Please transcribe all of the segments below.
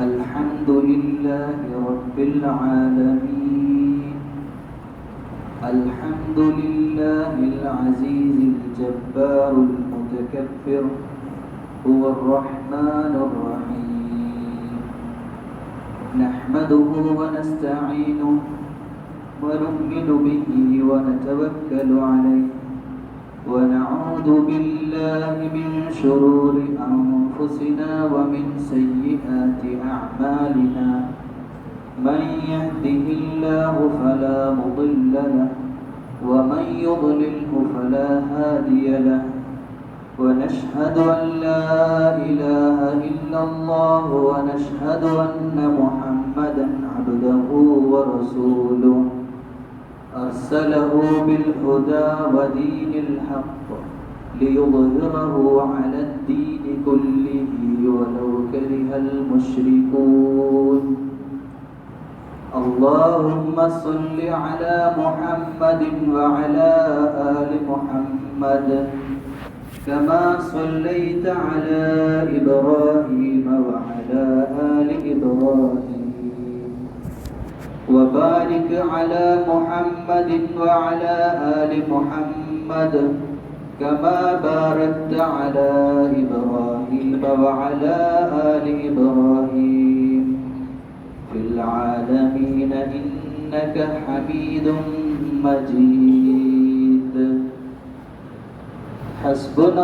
الحمد لله رب العالمين. الحمد لله العزيز الجبار المتكبر، هو الرحمن الرحيم. نحمده ونستعينه ونؤمن به ونتوكل عليه، ونعوذ بالله من شرور أنفسنا ومن سيئات أعمالنا. من يهده الله فلا مضل له، ومن يضلله فلا هادي له. ونشهد أن لا إله إلا الله، ونشهد أن محمدا عبده ورسوله، أرسله بالهدى ودين الحق ليظهره على الدين كله ولو كره المشركون. اللهم صل على محمد وعلى آل محمد كما صليت على إبراهيم وعلى آل إبراهيم، وبارك على محمد وعلى آل محمد كما باركت على إبراهيم وعلى آل إبراهيم في العالمين إنك حميد مجيد. حسبنا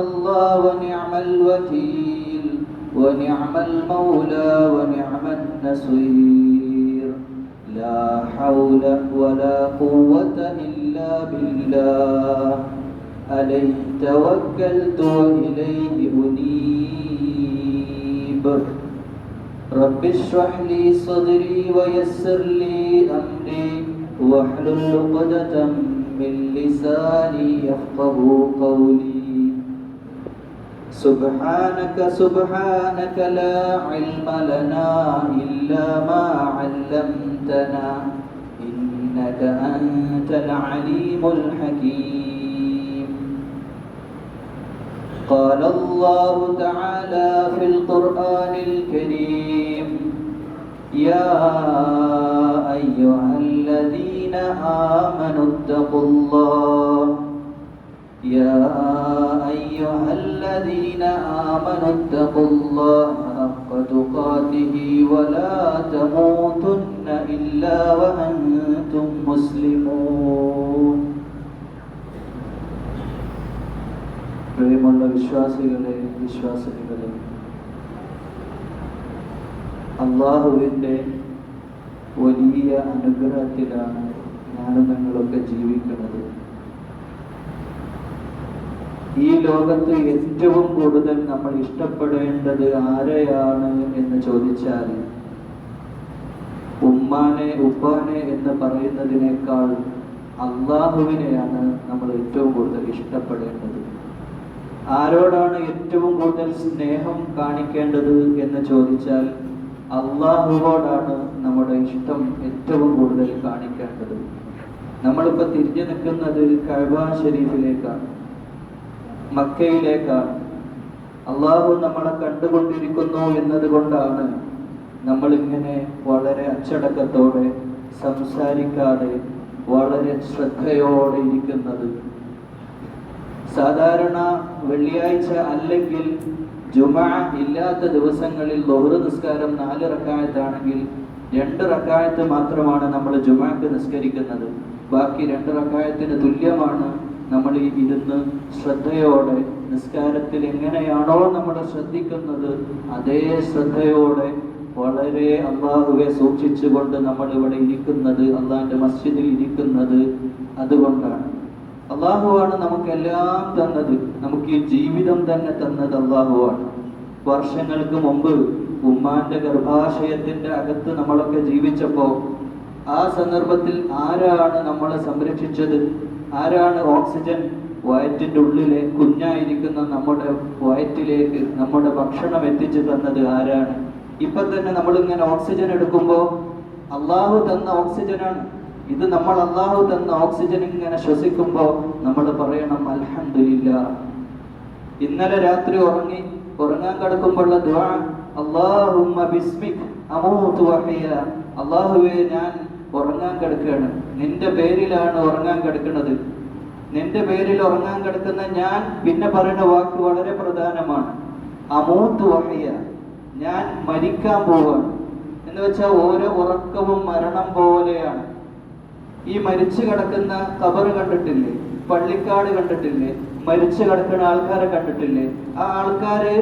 الله ونعم الوكيل، ونعم المولى ونعم النصير. لا حول ولا قوة إلا بالله، عليه توكلت وإليه أنيب. رب اشرح لي صدري ويسر لي أمري، واحلل عقدة من لساني يفقهوا قولي. سبحانك لا علم لنا إلا ما علمتنا، إنك أنت العليم الحكيم. قال الله تعالى في القرآن الكريم: يا أيها الذين آمنوا اتقوا الله، يا أيها الذين آمنوا اتقوا الله حق تقاته ولا تموتن إلا وأنتم مسلمون. പ്രിയമുള്ള വിശ്വാസികളെ, വിശ്വാസിനികളെ, അല്ലാഹുവിൻ്റെ വലിയ അനുഗ്രഹത്തിലാണ് ഞാനും നിങ്ങളൊക്കെ ജീവിക്കുന്നത്. ഈ ലോകത്ത് ഏറ്റവും കൂടുതൽ നമ്മൾ ഇഷ്ടപ്പെടേണ്ടത് ആരെയാണ് എന്ന് ചോദിച്ചാൽ, ഉമ്മാനെ ഉപ്പാനെ എന്ന് പറയുന്നതിനേക്കാൾ അല്ലാഹുവിനെയാണ് നമ്മൾ ഏറ്റവും കൂടുതൽ ഇഷ്ടപ്പെടേണ്ടത്. ആരോടാണ് ഏറ്റവും കൂടുതൽ സ്നേഹം കാണിക്കേണ്ടത് എന്ന് ചോദിച്ചാൽ അല്ലാഹുവോടാണ് നമ്മുടെ ഇഷ്ടം ഏറ്റവും കൂടുതൽ കാണിക്കേണ്ടത്. നമ്മളിപ്പോൾ തിരിഞ്ഞു നിൽക്കുന്നത് കഅബ ഷരീഫിലേക്കാണ്, മക്കയിലേക്കാണ്. അല്ലാഹു നമ്മളെ കണ്ടുകൊണ്ടിരിക്കുന്നു എന്നതുകൊണ്ടാണ് നമ്മളിങ്ങനെ വളരെ അച്ചടക്കത്തോടെ സംസാരിക്കാതെ വളരെ ശ്രദ്ധയോടെ ഇരിക്കുന്നത്. സാധാരണ വെള്ളിയാഴ്ച അല്ലെങ്കിൽ ജുമുഅ ഇല്ലാത്ത ദിവസങ്ങളിൽ ളുഹ്ർ നിസ്കാരം 4 റക്അത്താണെങ്കിൽ 2 റക്അത്ത് മാത്രമാണ് നമ്മൾ ജുമുഅക്ക് നിസ്കരിക്കുന്നത്. ബാക്കി 2 റക്അത്തിന് തുല്യമാണ് നമ്മൾ ഇരുന്ന് ശ്രദ്ധയോടെ നിസ്കാരത്തിൽ എങ്ങനെയാണോ നമ്മൾ ശ്രദ്ധിക്കുന്നത് അതേ ശ്രദ്ധയോടെ വളരെ അല്ലാഹുവെ സൂക്ഷിച്ചുകൊണ്ട് നമ്മൾ ഇവിടെ ഇരിക്കുന്നത്, അല്ലാഹുവിന്റെ മസ്ജിദിൽ ഇരിക്കുന്നത്. അതുകൊണ്ടാണ് അല്ലാഹുവാണ് നമുക്കെല്ലാം തന്നത്. നമുക്ക് ഈ ജീവിതം തന്നെ തന്നത് അല്ലാഹുവാണ്. വർഷങ്ങൾക്ക് മുമ്പ് ഉമ്മാന്റെ ഗർഭാശയത്തിന്റെ അകത്ത് നമ്മളൊക്കെ ജീവിച്ചപ്പോൾ ആ സന്ദർഭത്തിൽ ആരാണ് നമ്മളെ സംരക്ഷിച്ചത്? ആരാണ് ഓക്സിജൻ വയറ്റിന്റെ ഉള്ളിലെ കുഞ്ഞായിരിക്കുന്ന നമ്മുടെ വയറ്റിലേക്ക് നമ്മുടെ ഭക്ഷണം എത്തിച്ചു തന്നത്? ആരാണ്? ഇപ്പൊ തന്നെ നമ്മളിങ്ങനെ ഓക്സിജൻ എടുക്കുമ്പോൾ അള്ളാഹു തന്ന ഓക്സിജനാണ് ഇത്. നമ്മൾ അള്ളാഹു തന്ന ഓക്സിജൻ ഇങ്ങനെ ശ്വസിക്കുമ്പോൾ നമ്മൾ പറയണം അൽഹംദുലില്ലാ. ഇന്നലെ രാത്രി ഉറങ്ങാൻ കിടക്കുമ്പോഴുള്ള ദുആ, അല്ലാഹുമ്മ ബിസ്മിക് അമൂതു വഹ്യ. അല്ലാഹുവേ, ഞാൻ ഉറങ്ങാൻ കിടക്കുകയാണ്, നിന്റെ പേരിലാണ് ഉറങ്ങാൻ കിടക്കുന്നത്. നിന്റെ പേരിൽ ഉറങ്ങാൻ കിടക്കുന്ന ഞാൻ പിന്നെ പറയുന്ന വാക്ക് വളരെ പ്രധാനമാണ്. അമൂതു വഹ്യ, ഞാൻ മരിക്കാൻ പോവാണ് എന്ന് വെച്ചാൽ ഓരോ ഉറക്കവും മരണം പോലെയാണ്. ഈ മരിച്ചു കിടക്കുന്ന ഖബറ് കണ്ടിട്ടില്ലേ? പള്ളിക്കാട് കണ്ടിട്ടില്ലേ? മരിച്ചു കിടക്കുന്ന ആൾക്കാരെ കണ്ടിട്ടില്ലേ? ആ ആൾക്കാര്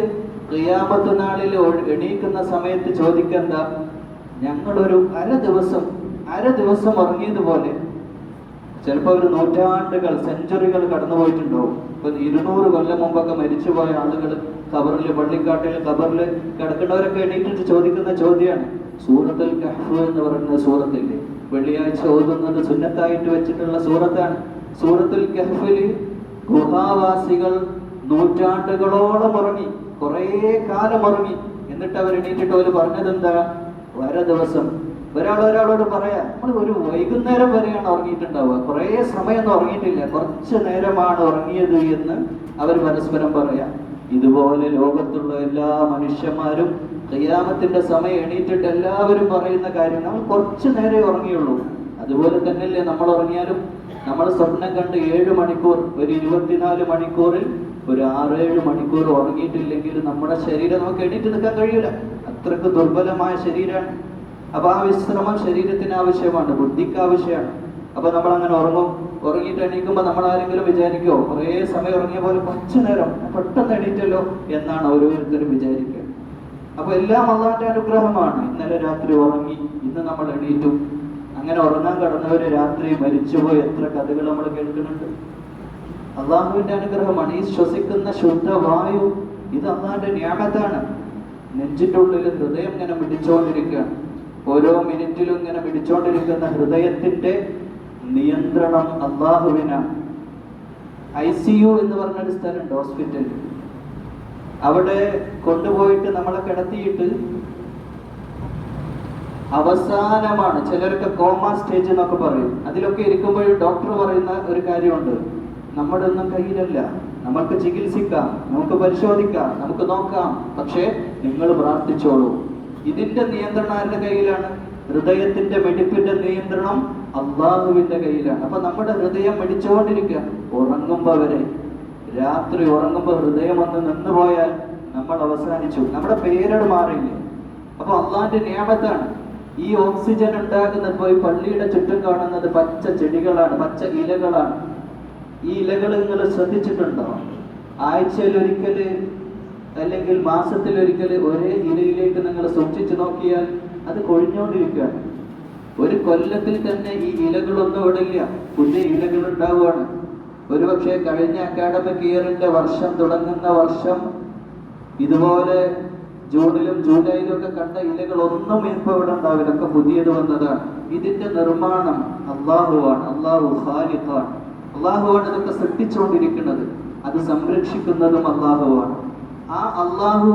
ഖിയാമത്ത് നാളിൽ എണീക്കുന്ന സമയത്ത് ചോദിക്കണ്ട, ഞങ്ങളൊരു അര ദിവസം ഉറങ്ങിയതുപോലെ. ചിലപ്പോൾ ഒരു നൂറ്റാണ്ടുകൾ, സെഞ്ചുറികൾ കടന്നുപോയിട്ടുണ്ടാവും. ഇപ്പൊ 200 കൊല്ലം മുമ്പൊക്കെ മരിച്ചുപോയ ആളുകൾ ഖബറിൽ, പള്ളിക്കാട്ടിൽ ഖബറിൽ കിടക്കുന്നവരൊക്കെ എണീറ്റിട്ട് ചോദിക്കുന്ന ചോദ്യമാണ്. സൂറത്തുൽ കഹ്ഫ് എന്ന് പറയുന്ന സൂറത്തില്ലേ, വെള്ളിയാഴ്ച ഓതുന്നത് സുന്നത്തായിട്ട് വെച്ചിട്ടുള്ള സൂറത്താണ്. സൂറത്തുൽ കഹ്ഫിൽ ഗുഹാവാസികൾ നൂറ്റാണ്ടുകളോളം ഉറങ്ങി, കുറേ കാലം ഉറങ്ങി. എന്നിട്ട് അവർ എണീറ്റിട്ട് അവർ പറഞ്ഞത് എന്താ? വര ദിവസം. ഒരാളോട് പറയാ, നമ്മൾ ഒരു വൈകുന്നേരം വരെയാണ് ഉറങ്ങിയിട്ടുണ്ടാവുക, കുറേ സമയമൊന്നും ഉറങ്ങിയിട്ടില്ല, കുറച്ച് നേരമാണ് ഉറങ്ങിയത് എന്ന് അവർ പരസ്പരം പറയാം. ഇതുപോലെ ലോകത്തുള്ള എല്ലാ മനുഷ്യന്മാരും ഖിയാമത്തിന്റെ സമയം എണീറ്റിട്ട് എല്ലാവരും പറയുന്ന കാര്യം, നമ്മൾ കുറച്ച് നേരെ ഉറങ്ങിയുള്ളൂ. അതുപോലെ തന്നെയല്ലേ നമ്മൾ ഉറങ്ങിയാലും? നമ്മൾ സ്വപ്നം കണ്ട് 7 മണിക്കൂർ, ഒരു 24 മണിക്കൂറിൽ ഒരു 6-7 മണിക്കൂർ ഉറങ്ങിയിട്ടില്ലെങ്കിൽ നമ്മുടെ ശരീരം നമുക്ക് എണീറ്റ് നിൽക്കാൻ കഴിയില്ല. അത്രക്ക് ദുർബലമായ ശരീരമാണ്. അപ്പൊ ആ വിശ്രമം ശരീരത്തിന് ആവശ്യമാണ്, ബുദ്ധിക്ക് ആവശ്യമാണ്. അപ്പൊ നമ്മൾ അങ്ങനെ ഉറങ്ങിയിട്ട് എണീക്കുമ്പോൾ നമ്മൾ ആരെങ്കിലും വിചാരിക്കുമോ കുറേ സമയം ഉറങ്ങിയ പോലെ കുറച്ചു നേരം പെട്ടെന്ന് എണീറ്റല്ലോ എന്നാണ് ഓരോരുത്തരും വിചാരിക്കുക. അപ്പൊ എല്ലാം അല്ലാഹുവിന്റെ അനുഗ്രഹമാണ്. ഇന്നലെ രാത്രി ഉറങ്ങി, ഇന്ന് നമ്മൾ എണീറ്റു. അങ്ങനെ ഉറങ്ങാൻ കടന്നവര് രാത്രി മരിച്ചുപോയി എത്ര കഥകൾ നമ്മൾ കേൾക്കുന്നുണ്ട്. അള്ളാഹുവിന്റെ അനുഗ്രഹമാണ്. ഈ ശ്വസിക്കുന്ന ശുദ്ധവായു, ഇത് അള്ളാഹുവിന്റെ നിഅമത്താണ്. നെഞ്ചിന്റെ ഉള്ളിൽ ഹൃദയം ഇങ്ങനെ പിടിച്ചുകൊണ്ടിരിക്കുകയാണ്. ഓരോ മിനിറ്റിലും ഇങ്ങനെ പിടിച്ചുകൊണ്ടിരിക്കുന്ന ഹൃദയത്തിന്റെ നിയന്ത്രണം അള്ളാഹുവിനാണ്. ICU എന്ന് പറഞ്ഞൊരു സ്ഥലമുണ്ട് ഹോസ്പിറ്റലിൽ. അവിടെ കൊണ്ടുപോയിട്ട് നമ്മളെ കിടത്തിയിട്ട് അവസാനമാണ്, ചിലരൊക്കെ കോമ സ്റ്റേജ് എന്നൊക്കെ പറയും, അതിലൊക്കെ ഇരിക്കുമ്പോൾ ഡോക്ടർ പറയുന്ന ഒരു കാര്യമുണ്ട്, നമ്മുടെ ഒന്നും കയ്യിലല്ല, നമുക്ക് ചികിത്സിക്കാം, നമുക്ക് പരിശോധിക്കാം, നമുക്ക് നോക്കാം, പക്ഷേ നിങ്ങൾ പ്രാർത്ഥിച്ചോളൂ. ഇതിന്റെ നിയന്ത്രണം ആരുടെ കയ്യിലാണ്? ഹൃദയത്തിന്റെ വെടിപ്പിന്റെ നിയന്ത്രണം അള്ളാഹുവിന്റെ കയ്യിലാണ്. അപ്പൊ നമ്മുടെ ഹൃദയം വെടിച്ചുകൊണ്ടിരിക്കുക ഉറങ്ങുമ്പോ വരെ. രാത്രി ഉറങ്ങുമ്പോ ഹൃദയം ഒന്ന് നിന്നുപോയാൽ നമ്മൾ അവസാനിച്ചു, നമ്മുടെ പേരട് മാറിയില്ലേ? അപ്പൊ അള്ളാഹിന്റെ നിയമത്താണ്. ഈ ഓക്സിജൻ ഉണ്ടാക്കുന്നത്, ഇപ്പോൾ ഈ പള്ളിയുടെ ചുറ്റും കാണുന്നത് പച്ച ചെടികളാണ്, പച്ച ഇലകളാണ്. ഈ ഇലകൾ നിങ്ങൾ ശ്രദ്ധിച്ചിട്ടുണ്ടോ? ആഴ്ചയിൽ ഒരിക്കല് അല്ലെങ്കിൽ മാസത്തിലൊരിക്കല് ഒരേ ഇലയിലേക്ക് നിങ്ങൾ സൂക്ഷിച്ചു നോക്കിയാൽ അത് കൊഴിഞ്ഞുകൊണ്ടിരിക്കുകയാണ്. ഒരു കൊല്ലത്തിൽ തന്നെ ഈ ഇലകളൊന്നും ഇടില്ല, പുതിയ ഇലകൾ ഉണ്ടാവുകയാണ്. ഒരുപക്ഷെ കഴിഞ്ഞ അക്കാഡമിക് ഇയറിന്റെ വർഷം തുടങ്ങുന്ന വർഷം ഇതുപോലെ ജൂണിലും ജൂലൈയിലും ഒക്കെ കണ്ട ഇലകളൊന്നും ഇപ്പൊ ഇവിടെ ഉണ്ടാവില്ല, ഒക്കെ പുതിയത് വന്നതാണ്. ഇതിന്റെ നിർമ്മാണം അള്ളാഹുവാണ്, അള്ളാഹു ഖാലിഖാണ്. അള്ളാഹുവാണ് ഇതൊക്കെ സൃഷ്ടിച്ചുകൊണ്ടിരിക്കുന്നത്, അത് സംരക്ഷിക്കുന്നതും അള്ളാഹുവാണ്. ആ അള്ളാഹു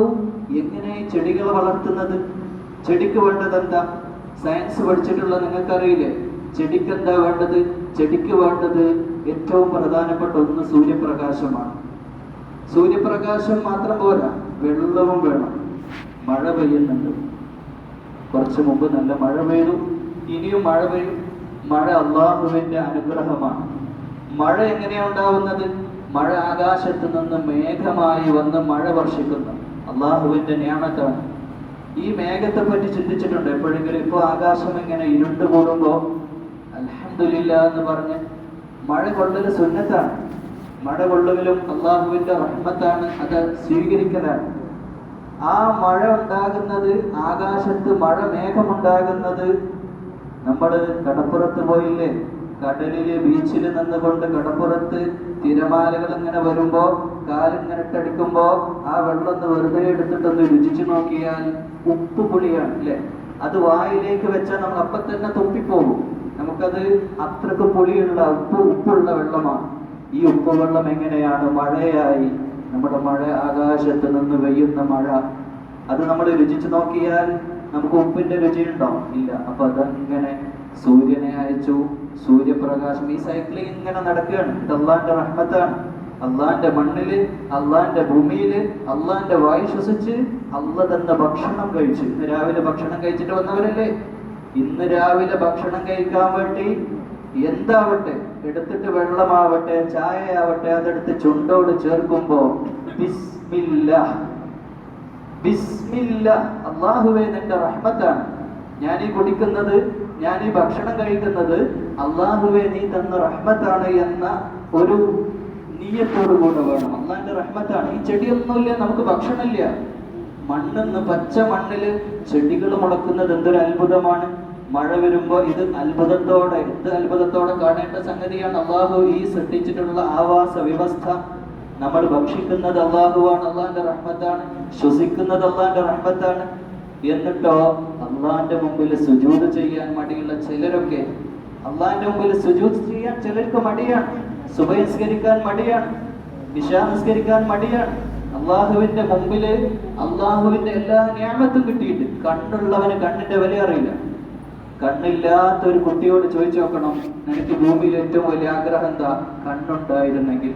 എങ്ങനെ ചെടികളെ വളർത്തുന്നത്? ചെടിക്ക് വേണ്ടത് എന്താ? സയൻസ് പഠിച്ചിട്ടുള്ള നിങ്ങൾക്കറിയില്ലേ? ചെടിക്ക് എന്താ വേണ്ടത്? ചെടിക്ക് വേണ്ടത് ഏറ്റവും പ്രധാനപ്പെട്ട ഒന്ന് സൂര്യപ്രകാശമാണ്. സൂര്യപ്രകാശം മാത്രം പോരാ, വെള്ളവും വേണം. മഴ പെയ്യുന്നുണ്ട്, കുറച്ചു മുമ്പ് നല്ല മഴ പെയ്തു, ഇനിയും മഴ പെയ്യും. മഴ അള്ളാഹുവിന്റെ അനുഗ്രഹമാണ്. മഴ എങ്ങനെയാ ഉണ്ടാവുന്നത്? മഴ ആകാശത്ത് നിന്ന് മേഘമായി വന്ന് മഴ വർഷിക്കുന്നു, അള്ളാഹുവിന്റെ നിഅമത്താണ്. ഈ മേഘത്തെ പറ്റി ചിന്തിച്ചിട്ടുണ്ട് എപ്പോഴെങ്കിലും? ഇപ്പൊ ആകാശം ഇങ്ങനെ ഇരുണ്ട് കൂടുമ്പോ അൽഹംദുലില്ലാ എന്ന് പറഞ്ഞ് മഴ കൊള്ളല് സുന്നത്താണ്. മഴ കൊള്ളലും അള്ളാഹുവിന്റെ റഹ്മത്താണ്, അത് സ്വീകരിക്കലാണ്. ആ മഴ ഉണ്ടാകുന്നത്, ആകാശത്ത് മഴ മേഘമുണ്ടാകുന്നത്, നമ്മൾ കടപ്പുറത്ത് പോയില്ലേ, കടലില് ബീച്ചിൽ നിന്നുകൊണ്ട് കടപ്പുറത്ത് തിരമാലകൾ ഇങ്ങനെ വരുമ്പോ കാലിങ്ങനെ ഇട്ടടിക്കുമ്പോ ആ വെള്ളം ഒന്ന് വെറുതെ എടുത്തിട്ടൊന്ന് രുചിച്ചു നോക്കിയാൽ ഉപ്പ് പുളിയാണ് അല്ലെ? അത് വായിലേക്ക് വെച്ചാൽ നമ്മൾ അപ്പൊ തന്നെ തുപ്പിപ്പോകും. നമുക്കത് അത്രക്ക് പുളിയുള്ള ഉപ്പുള്ള വെള്ളമാണ്. ഈ ഉപ്പ് വെള്ളം എങ്ങനെയാണ് മഴയായി? നമ്മുടെ മഴ, ആകാശത്ത് നിന്ന് പെയ്യുന്ന മഴ, അത് നമ്മൾ രുചിച്ചു നോക്കിയാൽ നമുക്ക് ഉപ്പിന്റെ രുചിയുണ്ടോ? ഇല്ല. അപ്പൊ അതങ്ങനെ സൂര്യനെ അയച്ചു, സൂര്യപ്രകാശം, ഈ സൈക്ലിംഗ് ഇങ്ങനെ നടക്കുകയാണ്. ഇത് അള്ളാഹിന്റെ റഹ്മത്താണ്. അള്ളാന്റെ മണ്ണില്, അള്ളാന്റെ ഭൂമിയില്, അള്ളാന്റെ വായു ശ്വസിച്ച് അള്ള തന്നെ ഭക്ഷണം കഴിച്ച്. ഇന്ന് രാവിലെ ഭക്ഷണം കഴിച്ചിട്ട് വന്നവരല്ലേ? ഇന്ന് രാവിലെ ഭക്ഷണം കഴിക്കാൻ വേണ്ടി എന്താവട്ടെ എടുത്തിട്ട്, വെള്ളമാവട്ടെ ചായയാവട്ടെ, അതെടുത്ത് ചുണ്ടോട് ചേർക്കുമ്പോ ബിസ്മില്ലാഹ് ബിസ്മില്ലാഹ്, അള്ളാഹുവേ നിന്റെ റഹ്മത്താണ് ഞാൻ ഈ കുടിക്കുന്നത്, ഞാൻ ഈ ഭക്ഷണം കഴിക്കുന്നത്, അള്ളാഹുവേ നീ തന്ന റഹ്മത്താണ് എന്ന ഒരു നീയത്തോടു കൂടെ വേണം. അള്ളാന്റെ റഹ്മത്താണ്. ഈ ചെടിയൊന്നുമില്ല, നമുക്ക് ഭക്ഷണമില്ല. മണ്ണെന്ന് പച്ച മണ്ണില് ചെടികൾ മുളക്കുന്നത് എന്തൊരു അത്ഭുതമാണ്. മഴ വരുമ്പോ ഇത് അത്ഭുതത്തോടെ കാണേണ്ട സംഗതിയാണ്. അള്ളാഹു ഈ സൃഷ്ടിച്ചിട്ടുള്ള ആവാസ വ്യവസ്ഥ, നമ്മൾ ഭക്ഷിക്കുന്നത് അള്ളാഹുവാണ്, അള്ളാന്റെ റഹ്മത്താണ്, ശ്വസിക്കുന്നത് അള്ളാന്റെ റഹ്മത്താണ്. എന്നിട്ടോ അള്ളാന്റെ മുമ്പിൽ സുജൂദ് ചെയ്യാൻ മടിയുള്ള ചിലരൊക്കെ, അള്ളാന്റെ മുമ്പിൽ സുജൂദ് ചെയ്യാൻ ചിലർക്ക് മടിയാണ്, സുബഹി നിസ്കരിക്കാൻ മടിയാണ്, ഇശാ നിസ്കരിക്കാൻ മടിയാണ്. അള്ളാഹുവിന്റെ മുമ്പില് അള്ളാഹുവിന്റെ എല്ലാ നിഅമത്തും കിട്ടിയിട്ട് കണ്ണുള്ളവന് കണ്ണിന്റെ വില അറിയില്ല. കണ്ണില്ലാത്ത ഒരു കുട്ടിയോട് ചോദിച്ചു നോക്കണം, നിനക്ക് ഭൂമിയിൽ ഏറ്റവും വലിയ ആഗ്രഹം എന്താ? കണ്ണുണ്ടായിരുന്നെങ്കിൽ.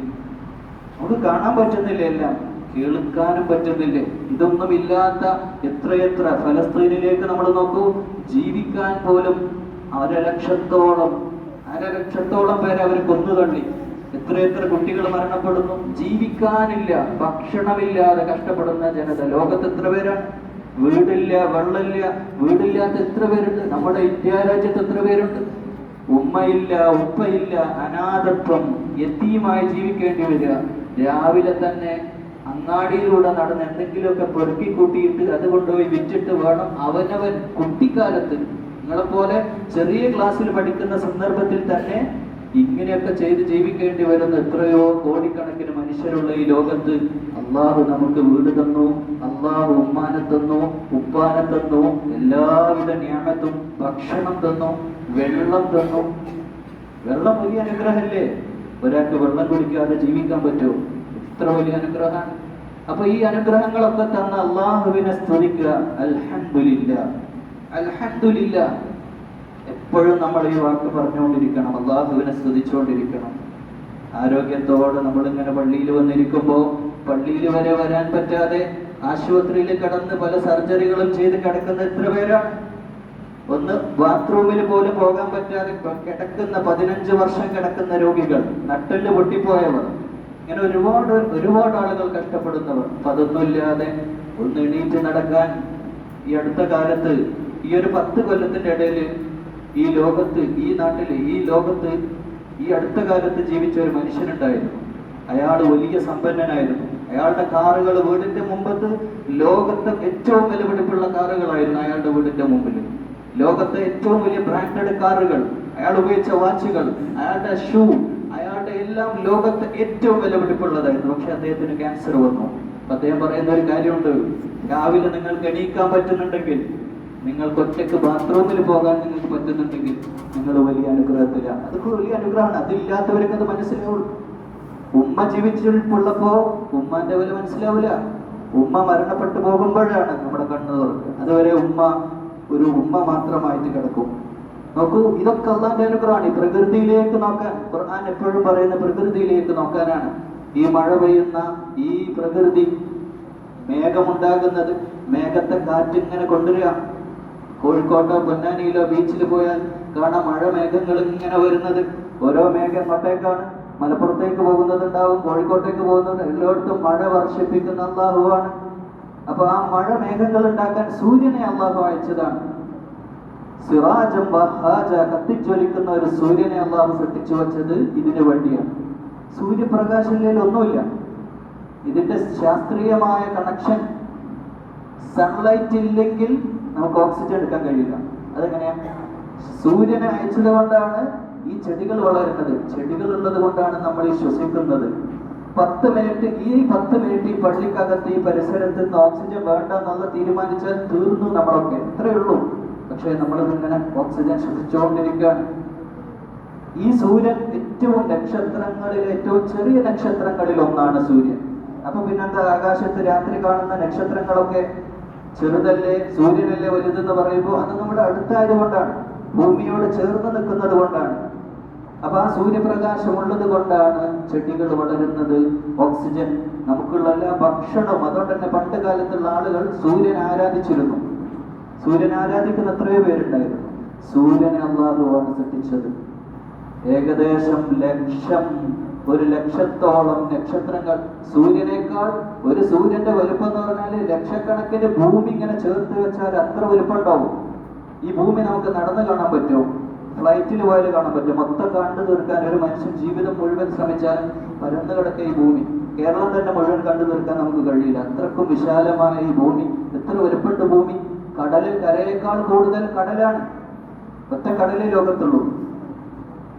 നമുക്ക് കാണാൻ പറ്റുന്നില്ല, എല്ലാം കേൾക്കാനും പറ്റുന്നില്ലേ? ഇതൊന്നും ഇല്ലാത്ത എത്രയെത്ര ഫലസ്തീനിലേക്ക് നമ്മൾ നോക്കൂ, ജീവിക്കാൻ പോലും അരലക്ഷത്തോളം പേരെ അവർ കൊന്നുതള്ളി. എത്രയെത്ര കുട്ടികൾ മരണപ്പെടുന്നു. ജീവിക്കാനില്ല, ഭക്ഷണമില്ലാതെ കഷ്ടപ്പെടുന്ന ജനത ലോകത്ത് എത്ര പേരാണ്? വീടില്ല, വെള്ളമില്ല, വീടില്ലാത്ത എത്ര പേരുണ്ട്? നമ്മുടെ ഇന്ത്യ രാജ്യത്ത് എത്ര പേരുണ്ട്? ഉമ്മയില്ല, ഉപ്പയില്ല, അനാഥത്വം, യതീമായി ജീവിക്കേണ്ടി വരിക. രാവിലെ തന്നെ അങ്ങാടിയിലൂടെ നടന്ന് എന്തെങ്കിലുമൊക്കെ പെറുക്കി കൂട്ടിയിട്ട് അത് കൊണ്ടുപോയി വിറ്റിട്ട് വേണം അവനവൻ കുട്ടിക്കാലത്ത്, നിങ്ങളെപ്പോലെ ചെറിയ ക്ലാസ്സിൽ പഠിക്കുന്ന സന്ദർഭത്തിൽ തന്നെ ഇങ്ങനെയൊക്കെ ചെയ്ത് ജീവിക്കേണ്ടി വരുന്ന എത്രയോ കോടിക്കണക്കിന് മനുഷ്യരുള്ള ഈ ലോകത്ത് അള്ളാഹു നമുക്ക് വീട് തന്നു, അള്ളാഹു ഉമ്മാനെ തന്നു, ഉപ്പാനെ തന്നു, എല്ലാവിധ നിഅമത്തും, ഭക്ഷണം തന്നു, വെള്ളം തന്നു. വെള്ളം വലിയ അനുഗ്രഹമല്ലേ? ഒരാൾക്ക് വെള്ളം കുടിക്കാതെ ജീവിക്കാൻ പറ്റുമോ? ഇത്ര വലിയ അനുഗ്രഹമാണ്. അപ്പൊ ഈ അനുഗ്രഹങ്ങളൊക്കെ തന്ന അള്ളാഹുവിനെ സ്തുതിക്കുക. അൽഹംദുലില്ലാഹ്, അൽഹംദുലില്ലാഹ്. എപ്പോഴും നമ്മൾ ഈ വാക്ക് പറഞ്ഞുകൊണ്ടിരിക്കണം, അള്ളാഹുവിനെ സ്തുതിച്ചുകൊണ്ടിരിക്കണം. ആരോഗ്യത്തോടെ നമ്മളിങ്ങനെ പള്ളിയിൽ വന്നിരിക്കുമ്പോൾ പള്ളിയിൽ വരെ വരാൻ പറ്റാതെ ആശുപത്രിയിൽ കിടന്ന് പല സർജറികളും ചെയ്ത് കിടക്കുന്ന എത്ര പേരാണ്? ഒന്ന് ബാത്റൂമിൽ പോലും പോകാൻ പറ്റാതെ കിടക്കുന്ന 15 വർഷം കിടക്കുന്ന രോഗികൾ, നട്ടെല്ല് പൊട്ടിപ്പോയവർ, ഇങ്ങനെ ഒരുപാട് ആളുകൾ കഷ്ടപ്പെടുന്നവർ. അപ്പൊ അതൊന്നുമില്ലാതെ ഒന്ന് എണീറ്റ് നടക്കാൻ ഈ അടുത്ത കാലത്ത്, ഈ ഒരു 10 കൊല്ലത്തിന്റെ ഇടയിൽ ഈ ലോകത്ത്, ഈ നാട്ടില്, ഈ ലോകത്ത് ഈ അടുത്ത കാലത്ത് ജീവിച്ച ഒരു മനുഷ്യനുണ്ടായിരുന്നു. അയാൾ വലിയ സമ്പന്നനായിരുന്നു. അയാളുടെ കാറുകൾ വീടിന്റെ മുമ്പത്ത് ലോകത്തെ ഏറ്റവും വിലപിടിപ്പുള്ള കാറുകളായിരുന്നു അയാളുടെ വീടിന്റെ മുമ്പിൽ. ലോകത്തെ ഏറ്റവും വലിയ ബ്രാൻഡഡ് കാറുകൾ, അയാൾ ഉപയോഗിച്ച വാച്ചുകൾ, അയാളുടെ ഷൂ, അയാളുടെ എല്ലാം ലോകത്തെ ഏറ്റവും വിലപിടിപ്പുള്ളതായിരുന്നു. പക്ഷെ അദ്ദേഹത്തിന് ക്യാൻസർ വന്നു. അദ്ദേഹം പറയുന്ന ഒരു കാര്യമുണ്ട്, രാവിലെ നിങ്ങൾക്ക് എണീക്കാൻ പറ്റുന്നുണ്ടെങ്കിൽ, നിങ്ങൾക്ക് ഒറ്റയ്ക്ക് ബാത്റൂമിൽ പോകാൻ നിങ്ങൾക്ക് പറ്റുന്നുണ്ടെങ്കിൽ നിങ്ങൾ വലിയ അനുഗ്രഹത്തിലാണ്. അതൊക്കെ വലിയ അനുഗ്രഹമാണ്. അതില്ലാത്തവർക്ക് അത് മനസ്സിലാവുള്ളൂ. ഉമ്മ ജീവിച്ചിട്ടുള്ളപ്പോ ഉമ്മാന്റെ വില മനസ്സിലാവില്ല. ഉമ്മ മരണപ്പെട്ടു പോകുമ്പോഴാണ് നമ്മുടെ കണ്ണ് തുറക്കുക. അതുവരെ ഉമ്മ ഒരു ഉമ്മ മാത്രമായിട്ട് കിടക്കും. നോക്കൂ, ഇതൊക്കെ അള്ളാന്റെ അനുഗ്രഹമാണ്. ഈ പ്രകൃതിയിലേക്ക് നോക്കാൻ ഖുർആൻ എപ്പോഴും പറയുന്ന പ്രകൃതിയിലേക്ക് നോക്കാനാണ്. ഈ മഴ പെയ്യുന്ന ഈ പ്രകൃതി, മേഘമുണ്ടാകുന്നത്, മേഘത്തെ കാറ്റിങ്ങനെ കൊണ്ടുവരിക. കോഴിക്കോട്ടോ പൊന്നാനിയിലോ ബീച്ചിൽ പോയാൽ കാണാം മഴ മേഘങ്ങൾ ഇങ്ങനെ വരുന്നത്. ഓരോ മേഘം എങ്ങോട്ടേക്കാണ്? മലപ്പുറത്തേക്ക് പോകുന്നതുണ്ടാവും, കോഴിക്കോട്ടേക്ക് പോകുന്നത്. എല്ലായിടത്തും മഴ വർഷിപ്പിക്കുന്ന അള്ളാഹുവാണ്. അപ്പൊ ആ മഴ മേഘങ്ങൾ ഉണ്ടാക്കാൻ സൂര്യനെ അള്ളാഹു അയച്ചതാണ്. സിറാജം വഹാജ, കത്തിജ്വലിക്കുന്ന ഒരു സൂര്യനെ അള്ളാഹു സൃഷ്ടിച്ചു വെച്ചത് ഇതിനു വേണ്ടിയാണ്. സൂര്യപ്രകാശത്തിൽ ഒന്നുമില്ല. ഇതിന്റെ ശാസ്ത്രീയമായ കണക്ഷൻ, സൺലൈറ്റ് ഇല്ലെങ്കിൽ നമുക്ക് ഓക്സിജൻ എടുക്കാൻ കഴിയില്ല. അതെങ്ങനെയാണ്? സൂര്യനെ അയച്ചത് കൊണ്ടാണ് ഈ ചെടികൾ വളരുന്നത്. ചെടികൾ ഉള്ളത് കൊണ്ടാണ് നമ്മൾ ഈ ശ്വസിക്കുന്നത്. 10 മിനിറ്റ് ഈ പള്ളിക്കകത്ത്, ഈ പരിസരത്ത് നിന്ന് ഓക്സിജൻ വേണ്ട എന്നുള്ള തീരുമാനിച്ചാൽ തീർന്നു നമ്മളൊക്കെ. എത്രയേ ഉള്ളൂ. പക്ഷെ നമ്മളിങ്ങനെ ഓക്സിജൻ ശ്വസിച്ചുകൊണ്ടിരിക്കുകയാണ്. ഈ സൂര്യൻ നക്ഷത്രങ്ങളിൽ ഏറ്റവും ചെറിയ നക്ഷത്രങ്ങളിൽ ഒന്നാണ് സൂര്യൻ. അപ്പൊ പിന്നെന്താ, ആകാശത്ത് രാത്രി കാണുന്ന നക്ഷത്രങ്ങളൊക്കെ ചെറുതല്ലേ, സൂര്യനല്ലേ വലുതെന്ന് പറയുമ്പോൾ അത് നമ്മുടെ അടുത്തായത് കൊണ്ടാണ്, ഭൂമിയോട് ചേർന്ന് നിൽക്കുന്നത് കൊണ്ടാണ്. അപ്പൊ ആ സൂര്യപ്രകാശം ഉള്ളത് കൊണ്ടാണ് ചെടികൾ വളരുന്നത്, ഓക്സിജൻ, നമുക്കുള്ള എല്ലാ ഭക്ഷണവും. അതുകൊണ്ട് തന്നെ പണ്ട് കാലത്തുള്ള ആളുകൾ സൂര്യനെ ആരാധിച്ചിരുന്നു. സൂര്യനെ ആരാധിക്കുന്ന എത്രയോ പേരുണ്ടായിരുന്നു. സൂര്യനെ അല്ലാഹുവാണ് സൃഷ്ടിച്ചത്. ഏകദേശം 1,00,000-ഓളം നക്ഷത്രങ്ങൾ. സൂര്യനേക്കാൾ, ഒരു സൂര്യന്റെ വലുപ്പം എന്ന് പറഞ്ഞാല് ലക്ഷക്കണക്കിന് ഭൂമി ഇങ്ങനെ ചേർത്ത് വെച്ചാൽ അത്ര വലുപ്പം ഉണ്ടാവും. ഈ ഭൂമി നമുക്ക് നടന്നു കാണാൻ പറ്റുമോ? ഫ്ലൈറ്റിൽ പോയാൽ കാണാൻ പറ്റും. മൊത്തം കണ്ടു തീർക്കാൻ ഒരു മനുഷ്യൻ ജീവിതം മുഴുവൻ ശ്രമിച്ചാൽ പരന്നു കിടക്ക ഈ ഭൂമി. കേരളം തന്നെ മുഴുവൻ കണ്ടു തീർക്കാൻ നമുക്ക് കഴിയില്ല. അത്രക്കും വിശാലമായ ഈ ഭൂമി. എത്ര വലുപ്പമുണ്ട് ഭൂമി! കരയേക്കാൾ കൂടുതൽ കടലാണ്. ഒറ്റ കടലേ ലോകത്തുള്ളൂ.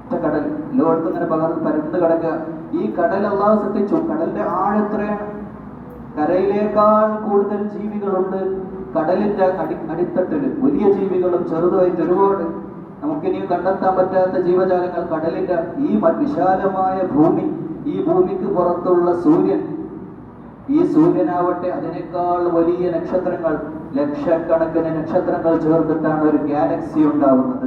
ഒറ്റ കടൽ ലോകത്ത് ഇങ്ങനെ പരന്ന് കിടക്കുക. ഈ കടൽ അല്ലാഹു സൃഷ്ടിച്ചു. കടലിന്റെ ആഴം എത്രയാണ്? കരയിലേക്കാൾ കൂടുതൽ ജീവികളുണ്ട് കടലിന്റെ അടിത്തട്ടില്. വലിയ ജീവികളും ചെറുതായിട്ട് ഒരുപാട്. നമുക്കിനിയും കണ്ടെത്താൻ പറ്റാത്ത ജീവജാലങ്ങൾ കടലിന്റെ ഈ വിശാലമായ ഭൂമി. ഈ ഭൂമിക്ക് പുറത്തുള്ള സൂര്യൻ, ഈ സൂര്യനാവട്ടെ അതിനേക്കാൾ വലിയ നക്ഷത്രങ്ങൾ, ലക്ഷക്കണക്കിന് നക്ഷത്രങ്ങൾ ചേർത്തിട്ടാണ് ഒരു ഗാലക്സി ഉണ്ടാവുന്നത്.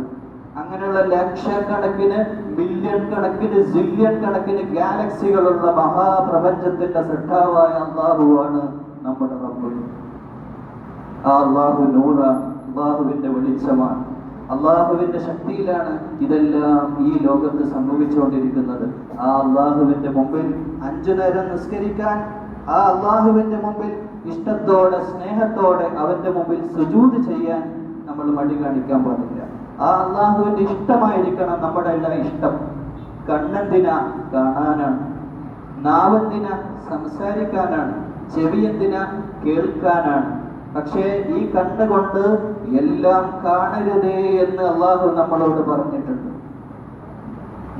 അങ്ങനെയുള്ള ലക്ഷക്കണക്കിന്, മില്യൺ കണക്കിന്, സില്യൺ കണക്കിന് ഗാലക്സികളുള്ള മഹാപ്രപഞ്ചത്തിന്റെ സൃഷ്ടാവായ അല്ലാഹുവാണ് നമ്മുടെ റബ്ബ്. ആ അല്ലാഹു നൂറാണ്, അല്ലാഹുവിന്റെ വെളിച്ചമാണ്, അള്ളാഹുവിന്റെ ശക്തിയിലാണ് ഇതെല്ലാം ഈ ലോകത്ത് സംഭവിച്ചുകൊണ്ടിരിക്കുന്നത്. ആ അള്ളാഹുവിന്റെ മുമ്പിൽ 5 നേരം നിസ്കരിക്കാൻ, ആ അള്ളാഹുവിന്റെ മുമ്പിൽ ഇഷ്ടത്തോടെ, സ്നേഹത്തോടെ അവന്റെ മുമ്പിൽ സുജൂദ് ചെയ്യാൻ നമ്മൾ മടി കാണിക്കാൻ പാടില്ല. ആ അള്ളാഹുവിന്റെ ഇഷ്ടമായിരിക്കണം നമ്മുടെ എല്ലാ ഇഷ്ടം. കണ്ണെന്തിനാ? കാണാനാണ്. നാവെന്തിനാ? സംസാരിക്കാനാണ്. ചെവിയെന്തിനാ? കേൾക്കാനാണ്. പക്ഷേ ഈ കണ്ണുകൊണ്ട് എല്ലാം കാണരുതേ എന്ന് അള്ളാഹു നമ്മളോട് പറഞ്ഞിട്ടുണ്ട്.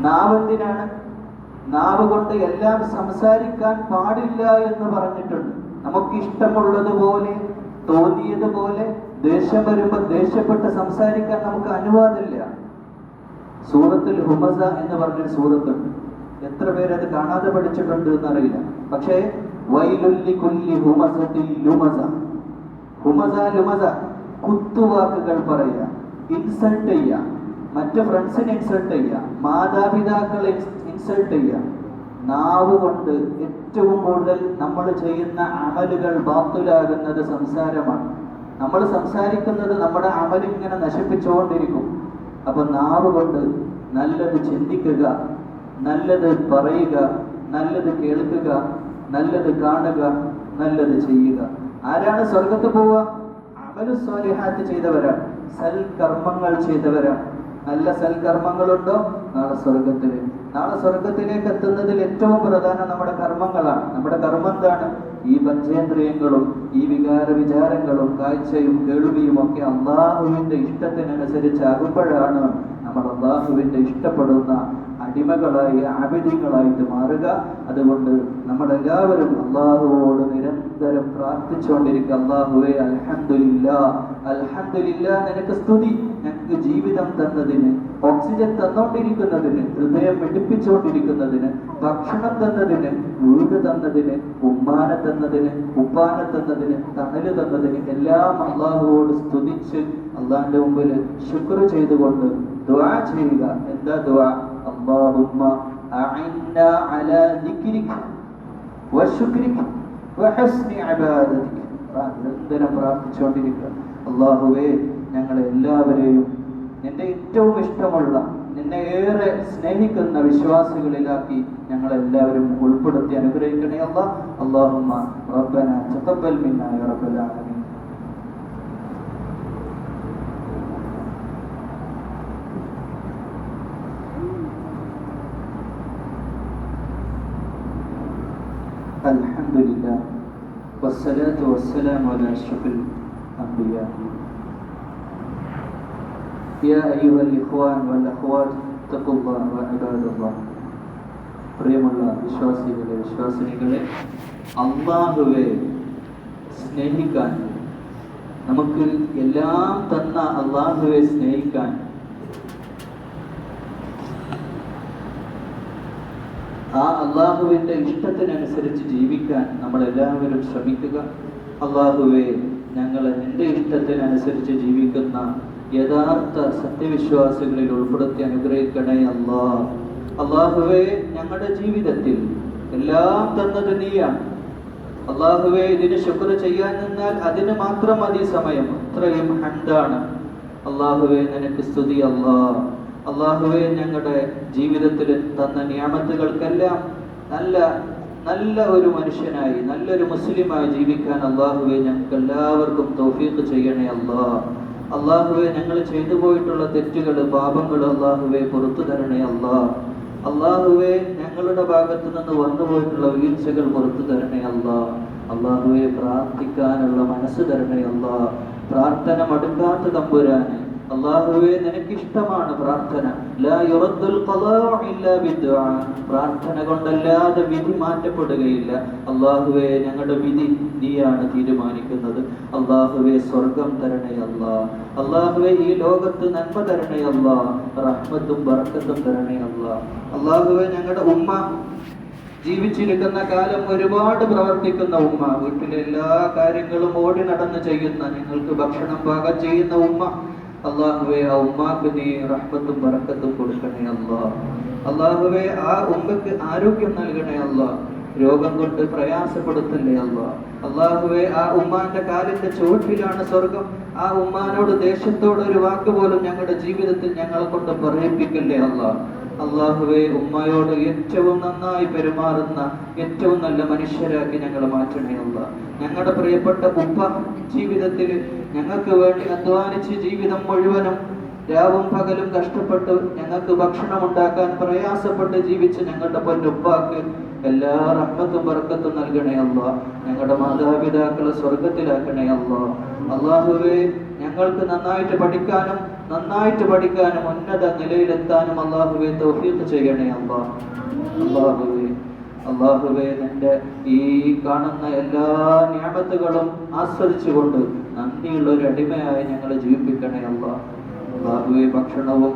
നാവെന്തിനാണ്? നാവ് കൊണ്ട് എല്ലാം സംസാരിക്കാൻ പാടില്ല എന്ന് പറഞ്ഞിട്ടുണ്ട്. നമുക്ക് ഇഷ്ടമുള്ളതുപോലെ, തോന്നിയതുപോലെ, ദേഷ്യം വരുമ്പോൾ ദേഷ്യപ്പെട്ട് സംസാരിക്കാൻ നമുക്ക് അനുവാദമില്ല. സൂറത്തുൽ ഹുമസ എന്ന് പറഞ്ഞൊരു സൂറത്തുണ്ട്. എത്ര പേരത് കാണാതെ പഠിച്ചിട്ടുണ്ട് എന്നറിയില്ല. പക്ഷേ വൈലുല്ലി കുല്ലി ഹുമസത്തിൽ ലുമസ. ഹുമസ, ലുമസ, കുത്തുവാക്കുകൾ പറയുക, ഇൻസൾട്ട് ചെയ്യുക, മറ്റു ഫ്രണ്ട്സിനെ ഇൻസൾട്ട് ചെയ്യുക, മാതാപിതാക്കളെ ഇൻസൾട്ട് ചെയ്യുക. നാവ് കൊണ്ട് ഏറ്റവും കൂടുതൽ നമ്മൾ ചെയ്യുന്ന അമലുകൾ ബാത്തുലാകുന്നത് സംസാരമാണ്. നമ്മൾ സംസാരിക്കുന്നത് നമ്മുടെ അമലിങ്ങനെ നശിപ്പിച്ചുകൊണ്ടിരിക്കും. അപ്പൊ നാവ് കൊണ്ട് നല്ലത് ചിന്തിക്കുക, നല്ലത് പറയുക, നല്ലത് കേൾക്കുക, നല്ലത് കാണുക, നല്ലത് ചെയ്യുക. ആരാണ് സ്വർഗത്ത് പോവുക? അമലു സ്വാലിഹാത്ത് ചെയ്തവരാണ്, സൽകർമ്മങ്ങൾ ചെയ്തവരാണ്. നല്ല സൽകർമ്മങ്ങളുണ്ടോ നാളെ സ്വർഗത്തില്. നാളെ സ്വർഗത്തിലേക്ക് എത്തുന്നതിൽ ഏറ്റവും പ്രധാനം നമ്മുടെ കർമ്മങ്ങളാണ്. നമ്മുടെ കർമ്മം എന്താണ്? ഈ പഞ്ചേന്ദ്രിയങ്ങളും ഈ വികാര വിചാരങ്ങളും കാഴ്ചയും കേൾവിയും ഒക്കെ അള്ളാഹുവിന്റെ ഇഷ്ടത്തിനനുസരിച്ചാകുമ്പോഴാണ് നമ്മൾ അള്ളാഹുവിന്റെ ഇഷ്ടപ്പെടുന്ന അടിമകളായി, ആബിദീങ്ങളായിട്ട് മാറുക. അതുകൊണ്ട് നമ്മളെല്ലാവരും അള്ളാഹുവോട് നിരന്തരം പ്രാർത്ഥിച്ചുകൊണ്ടിരിക്കുക. അള്ളാഹുവേ അൽഹംദുലില്ലാ, അൽഹംദുലില്ലാ, നിനക്ക് സ്തുതി. ഞങ്ങൾക്ക് ജീവിതം തന്നതിന്, ഓക്സിജൻ തന്നോണ്ടിരിക്കുന്നതിന്, ഹൃദയം വെടിപ്പിച്ചുകൊണ്ടിരിക്കുന്നതിന്, ഭക്ഷണം തന്നതിന്, വീട് തന്നതിന്, ഉമ്മാനെ തന്നതിന്, ഉപ്പാനെ തന്നതിന്, തണല് തന്നതിന് എല്ലാം അള്ളാഹുവോട് സ്തുതിച്ച് അള്ളാഹിന്റെ മുമ്പിൽ ശുക്ർ ചെയ്തുകൊണ്ട് ദുആ ചെയ്യുക. എന്താ ദുആ? അല്ലാഹുമ്മ അഇന്നാ അലാ ദിക്രിക വശുക്രിക വഹസ്നി ഇബാദതിക. നിരന്തരം പ്രാർത്ഥിച്ചുകൊണ്ടിരിക്കുക. അല്ലാഹുവേ, ഞങ്ങളെ എല്ലാവരെയും നിന്റെ ഏറ്റവും ഇഷ്ടമുള്ള, നിന്നെ ഏറെ സ്നേഹിക്കുന്ന വിശ്വാസികളിലാക്കി ഞങ്ങളെല്ലാവരും ഉൾപ്പെടുത്തി അനുഗ്രഹിക്കണേ അല്ലാഹ്. അല്ലാഹുമ്മ റബ്ബനാ തഖബ്ബൽ മിന്നാ യാ റബ്ബൽ ആലമീൻ. അൽഹംദുലില്ലാഹ് വസ്സലാത്തു വസ്സലാമു അലാ അഷ്റഫിൽ അംബിയാ. യാ അയ്യുഹൽ ഇഖ്വാൻ വൽ അഖ്വാത്ത് തഖുല്ലാഹ വഇബാദല്ലാഹ്. പ്രിയമുള്ള വിശ്വാസികളെ, വിശ്വാസിനികളെ, അല്ലാഹുവെ സ്നേഹിക്കാൻ, നമുക്ക് എല്ലാം തന്ന അല്ലാഹുവെ സ്നേഹിക്കാൻ, ആ അള്ളാഹുവിന്റെ ഇഷ്ടത്തിനനുസരിച്ച് ജീവിക്കാൻ നമ്മളെല്ലാവരും ശ്രമിക്കുക. അള്ളാഹുവെ, ഞങ്ങളെ നിന്റെ ഇഷ്ടത്തിനനുസരിച്ച് ജീവിക്കുന്ന യഥാർത്ഥ സത്യവിശ്വാസികളിൽ ഉൾപ്പെടുത്തി അനുഗ്രഹിക്കണേ അല്ലാഹ്. അല്ലാഹുവേ ഞങ്ങളുടെ ജീവിതത്തിൽ എല്ലാം തന്നത് നീയാണ്. അല്ലാഹുവേ ഇതിന് ശുക്ർ ചെയ്യാൻ നിന്നാൽ അതിന് മാത്രം മതി സമയം, അത്രയും ഹംദാണ്. അല്ലാഹുവേ നിനക്ക് സ്തുതി. അല്ലാഹുവേ ഞങ്ങളുടെ ജീവിതത്തിൽ തന്ന നിഅമത്തുകൾക്കെല്ലാം നല്ല ഒരു മനുഷ്യനായി, നല്ലൊരു മുസ്ലിമായി ജീവിക്കാൻ അല്ലാഹുവേ ഞങ്ങൾക്ക് എല്ലാവർക്കും തൗഫീഖ് ചെയ്യണേ അല്ലാഹുവേ ഞങ്ങൾ ചെയ്തു പോയിട്ടുള്ള തെറ്റുകൾ, പാപങ്ങൾ അല്ലാഹുവേ പുറത്തു തരണേ അല്ലാഹുവേ ഞങ്ങളുടെ ഭാഗത്ത് നിന്ന് വന്നുപോയിട്ടുള്ള വീഴ്ചകൾ പുറത്തു തരണേ അല്ലാഹുവേ പ്രാർത്ഥിക്കാനുള്ള മനസ്സ് തരണേ പ്രാർത്ഥന മടുക്കാത്ത തമ്പുരാനെ. അല്ലാഹുവേ നിനക്കിഷ്ടമാണ് പ്രാർത്ഥന. ലാ യുറദ്ദുൽ ഖളാഉ ഇല്ലാ ബിദ്ദുആ. പ്രാർത്ഥന കൊണ്ടല്ലാതെ വിധി മാറ്റപ്പെടുകയില്ല. അല്ലാഹുവേ ഞങ്ങളുടെ വിധി നീയാണ് തീരുമാനിക്കുന്നത്. അല്ലാഹുവേ സ്വർഗം തരണേ അല്ലാഹുവേ ഈ ലോകത്ത് നന്മ തരണേ റഹ്മത്തും ബറക്കത്തും തരണേ അല്ലാഹുവേ ഞങ്ങളുടെ ഉമ്മ ജീവിച്ചിരിക്കുന്ന കാലം ഒരുപാട് പ്രവർത്തിക്കുന്ന ഉമ്മ, വീട്ടിലെ എല്ലാ കാര്യങ്ങളും ഓടി നടന്ന് ചെയ്യുന്ന, ഞങ്ങൾക്ക് ഭക്ഷണം പാകം ചെയ്യുന്ന ഉമ്മ, അല്ലാഹുവേ ആ ഉമ്മാക്ക് നീ റഹ്മത്തും ബറക്കത്തും കൊടുക്കണേ അല്ലാഹുവേ ആ ഉമ്മക്ക് ആരോഗ്യം നൽകണേ രോഗം കൊണ്ട് പ്രയാസപ്പെടുത്തല്ലേ അല്ലാഹുവേ ആ ഉമ്മാന്റെ കാലിന്റെ ചുവട്ടിലാണ് സ്വർഗം. ആ ഉമ്മാനോട് ദേഷ്യത്തോടെ ഒരു വാക്ക് പോലും ഞങ്ങളുടെ ജീവിതത്തിൽ ഞങ്ങളെ കൊണ്ട് പറയിപ്പിക്കല്ലേ അല്ലാഹുവേ ഉമ്മയോട് ഏറ്റവും നന്നായി പെരുമാറുന്ന ഏറ്റവും നല്ല മനുഷ്യരാക്കി ഞങ്ങളെ മാറ്റണേ ഞങ്ങളുടെ പ്രിയപ്പെട്ട ഉപ്പ ജീവിതത്തിൽ ഞങ്ങൾക്ക് വേണ്ടി അധ്വാനിച്ച് ജീവിതം മുഴുവനും രാവും പകലും കഷ്ടപ്പെട്ട് ഞങ്ങൾക്ക് ഭക്ഷണം ഉണ്ടാക്കാൻ പ്രയാസപ്പെട്ട് ജീവിച്ച് ഞങ്ങളുടെ പൊന്നുപ്പാക്ക് എല്ലാ റഹ്മത്തും ബർക്കത്തും നൽകണേ ഞങ്ങളുടെ മാതാപിതാക്കളെ സ്വർഗത്തിലാക്കണേ അല്ലാഹുവേ ഞങ്ങൾക്ക് നന്നായിട്ട് പഠിക്കാനും ഉന്നത നിലയിലെത്താനും അല്ലാഹുവേ തൗഫീഖ് ചെയ്യണേ അല്ലാഹുവേ നിന്റെ ഈ കാണുന്ന എല്ലാ നിഅമത്തുകളും ആസ്വദിച്ചുകൊണ്ട് നന്ദിയുള്ള ഒരു അടിമയായി ഞങ്ങളെ ജീവിപ്പിക്കണേ അല്ലാഹുവേ ഭക്ഷണവും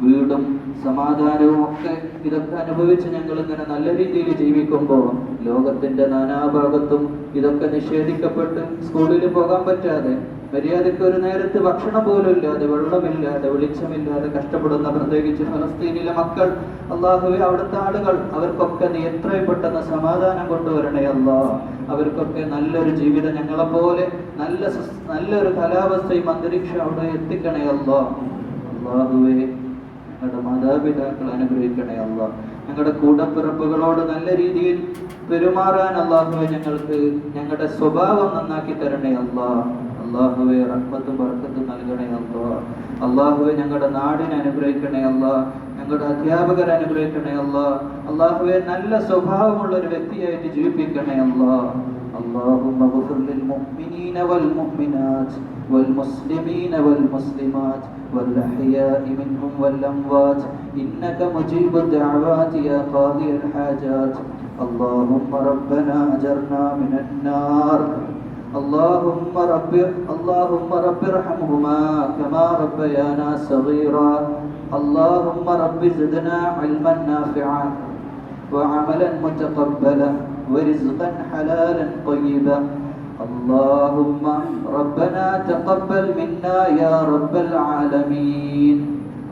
വീടും സമാധാനവും ഒക്കെ ഇതൊക്കെ അനുഭവിച്ച് ഞങ്ങൾ ഇങ്ങനെ നല്ല രീതിയിൽ ജീവിക്കുമ്പോൾ ലോകത്തിന്റെ നാനാഭാഗത്തും ഇതൊക്കെ നിഷേധിക്കപ്പെട്ട് സ്കൂളിൽ പോകാൻ പറ്റാതെ, മര്യാദയ്ക്ക് ഒരു നേരത്ത് ഭക്ഷണം പോലും ഇല്ലാതെ, വെള്ളമില്ലാതെ, വെളിച്ചമില്ലാതെ കഷ്ടപ്പെടുന്ന പ്രത്യേകിച്ച് ഫലസ്തീനിലെ മക്കൾ, അല്ലാഹുവേ അവിടുത്തെ ആളുകൾ, അവർക്കൊക്കെ നീ എത്രയും പെട്ടെന്ന് സമാധാനം കൊണ്ടുവരണേ അവർക്കൊക്കെ നല്ലൊരു ജീവിതം, ഞങ്ങളെപ്പോലെ നല്ലൊരു കാലാവസ്ഥയും അന്തരീക്ഷം അവിടെ എത്തിക്കണേ അല്ലാഹുവേ ഞങ്ങളുടെ മാതാപിതാക്കളെ അനുഗ്രഹിക്കണേ ഞങ്ങളുടെ കൂടപ്പിറപ്പുകളോട് നല്ല രീതിയിൽ പെരുമാറാൻ അല്ലാഹുവേ ഞങ്ങൾക്ക് ഞങ്ങളുടെ സ്വഭാവം നന്നാക്കി തരണേ അല്ലാഹുവേ റഹ്മത്തും ബർക്കത്തും നൽകണേ അല്ലാഹുവേ ഞങ്ങളുടെ നാടിനെ അനുഗ്രഹിക്കണേ ഞങ്ങളുടെ അധ്യാപകരെ അനുഗ്രഹിക്കണേ അല്ലാഹുവേ നല്ല സ്വഭാവമുള്ള ഒരു വ്യക്തിയായിട്ട് ജീവിപ്പിക്കണേ اللهم اغفر للمؤمنين والمؤمنات والمسلمين والمسلمات والأحياء منهم والأموات إنك مجيب الدعوات يا قاضي الحاجات اللهم ربنا أجرنا من النار اللهم رب ارحمهما كما ربيانا صغيرا اللهم رب زدنا علما نافعا وعملا متقبلا ورزقا حلالا طيبا اللهم ربنا تقبل منا يا رب العالمين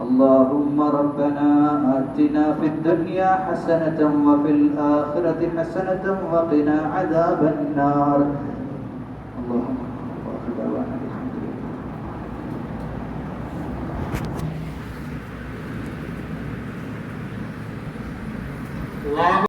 اللهم ربنا آتنا في الدنيا حسنة وفي الآخرة حسنة وقنا عذاب النار اللهم آخر دعوانا الحمد لله.